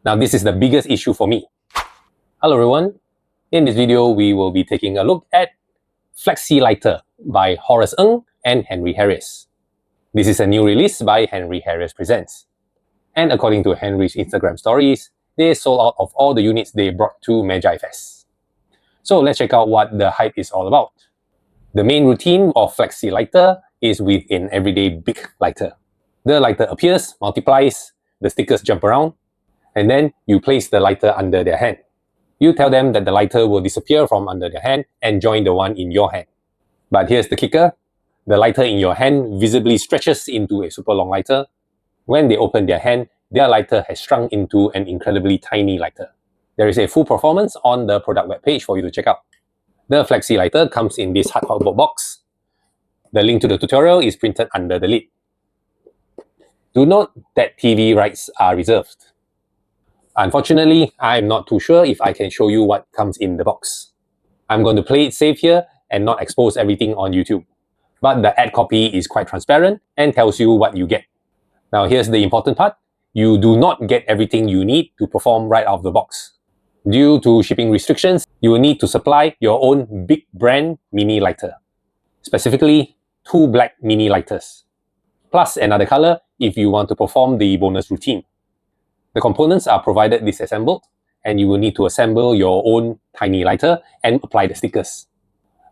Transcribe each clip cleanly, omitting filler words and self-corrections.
Now this is the biggest issue for me. Hello everyone, in this video we will be taking a look at Flexi Lighter by Horace and Harrius. This is a new release by Harrius Presents. And according to Henry's Instagram stories, they sold out of all the units they brought to Magi Fest. So let's check out what the hype is all about. The main routine of Flexi Lighter is with an everyday big lighter. The lighter appears, multiplies, the stickers jump around, and then you place the lighter under their hand. You tell them that the lighter will disappear from under their hand and join the one in your hand. But here's the kicker. The lighter in your hand visibly stretches into a super long lighter. When they open their hand, their lighter has shrunk into an incredibly tiny lighter. There is a full performance on the product webpage for you to check out. The Flexi Lighter comes in this hard cardboard box. The link to the tutorial is printed under the lid. Do note that TV rights are reserved. Unfortunately, I'm not too sure if I can show you what comes in the box. I'm going to play it safe here and not expose everything on YouTube. But the ad copy is quite transparent and tells you what you get. Now here's the important part. You do not get everything you need to perform right out of the box. Due to shipping restrictions, you will need to supply your own big brand mini lighter. Specifically, 2 black mini lighters. Plus another color if you want to perform the bonus routine. The components are provided disassembled, and you will need to assemble your own tiny lighter and apply the stickers.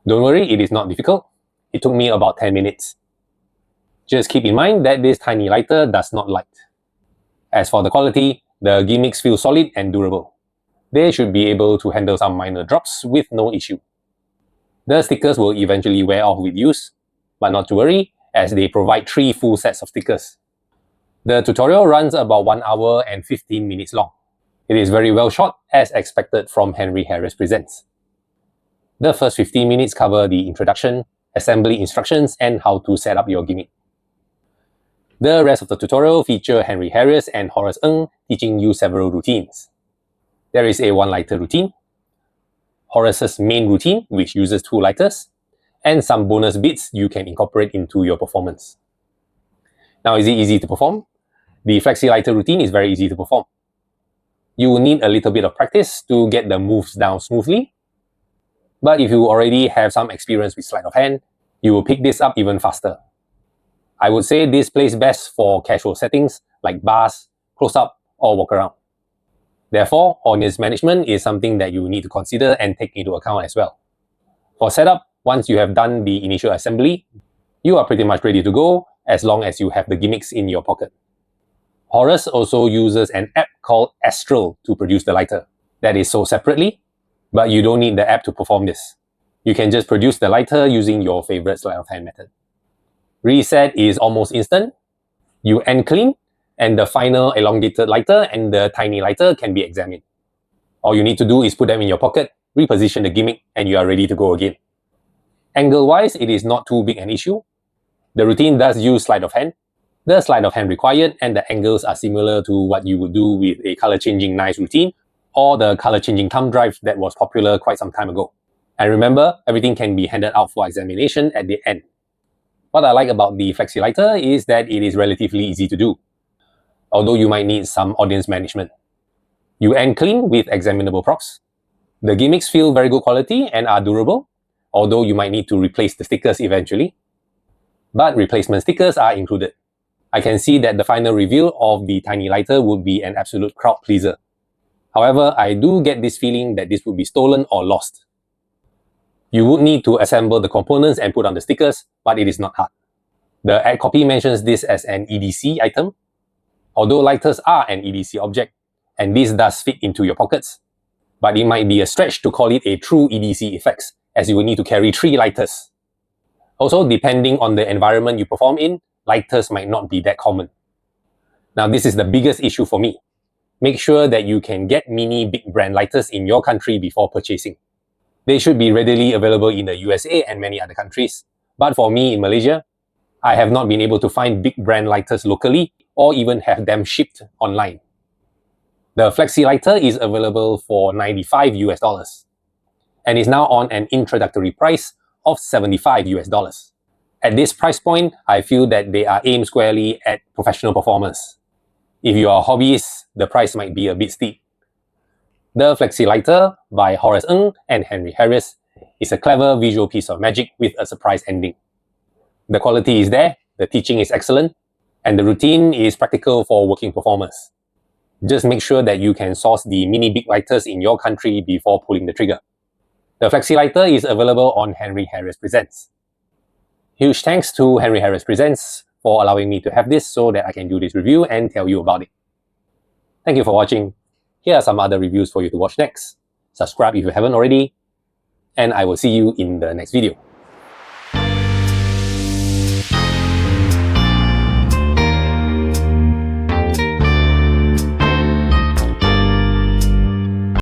Don't worry, it is not difficult. It took me about 10 minutes. Just keep in mind that this tiny lighter does not light. As for the quality, the gimmicks feel solid and durable. They should be able to handle some minor drops with no issue. The stickers will eventually wear off with use, but not to worry, as they provide 3 full sets of stickers. The tutorial runs about 1 hour and 15 minutes long. It is very well shot as expected from Harrius Presents. The first 15 minutes cover the introduction, assembly instructions, and how to set up your gimmick. The rest of the tutorial feature Harrius and Horace teaching you several routines. There is a 1 lighter routine, Horace's main routine which uses 2 lighters, and some bonus bits you can incorporate into your performance. Now is it easy to perform? The Flexi Lighter routine is very easy to perform. You will need a little bit of practice to get the moves down smoothly, but if you already have some experience with sleight of hand, you will pick this up even faster. I would say this plays best for casual settings like bars, close-up, or walk around. Therefore, audience management is something that you need to consider and take into account as well. For setup, once you have done the initial assembly, you are pretty much ready to go as long as you have the gimmicks in your pocket. Horace also uses an app called Astral to produce the lighter. That is sold separately, but you don't need the app to perform this. You can just produce the lighter using your favorite sleight of hand method. Reset is almost instant. You end clean, and the final elongated lighter and the tiny lighter can be examined. All you need to do is put them in your pocket, reposition the gimmick, and you are ready to go again. Angle-wise, it is not too big an issue. The routine does use sleight of hand. The sleight of hand required and the angles are similar to what you would do with a color-changing knives routine or the color-changing thumb drive that was popular quite some time ago. And remember, everything can be handed out for examination at the end. What I like about the Flexi Lighter is that it is relatively easy to do, although you might need some audience management. You end clean with examinable props. The gimmicks feel very good quality and are durable, although you might need to replace the stickers eventually. But replacement stickers are included. I can see that the final reveal of the tiny lighter would be an absolute crowd pleaser. However, I do get this feeling that this would be stolen or lost. You would need to assemble the components and put on the stickers, but it is not hard. The ad copy mentions this as an EDC item. Although lighters are an EDC object, and this does fit into your pockets, but it might be a stretch to call it a true EDC effect, as you will need to carry 3 lighters. Also, depending on the environment you perform in, lighters might not be that common. Now this is the biggest issue for me. Make sure that you can get mini big brand lighters in your country before purchasing. They should be readily available in the USA and many other countries. But for me in Malaysia, I have not been able to find big brand lighters locally or even have them shipped online. The Flexi Lighter is available for $95 US and is now on an introductory price of $75 US. At this price point, I feel that they are aimed squarely at professional performers. If you are a hobbyist, the price might be a bit steep. The Flexi Lighter by Horace and Harrius is a clever visual piece of magic with a surprise ending. The quality is there, the teaching is excellent, and the routine is practical for working performers. Just make sure that you can source the mini big lighters in your country before pulling the trigger. The Flexi Lighter is available on Harrius Presents. Huge thanks to Harrius Presents for allowing me to have this so that I can do this review and tell you about it. Thank you for watching. Here are some other reviews for you to watch next. Subscribe if you haven't already, and I will see you in the next video.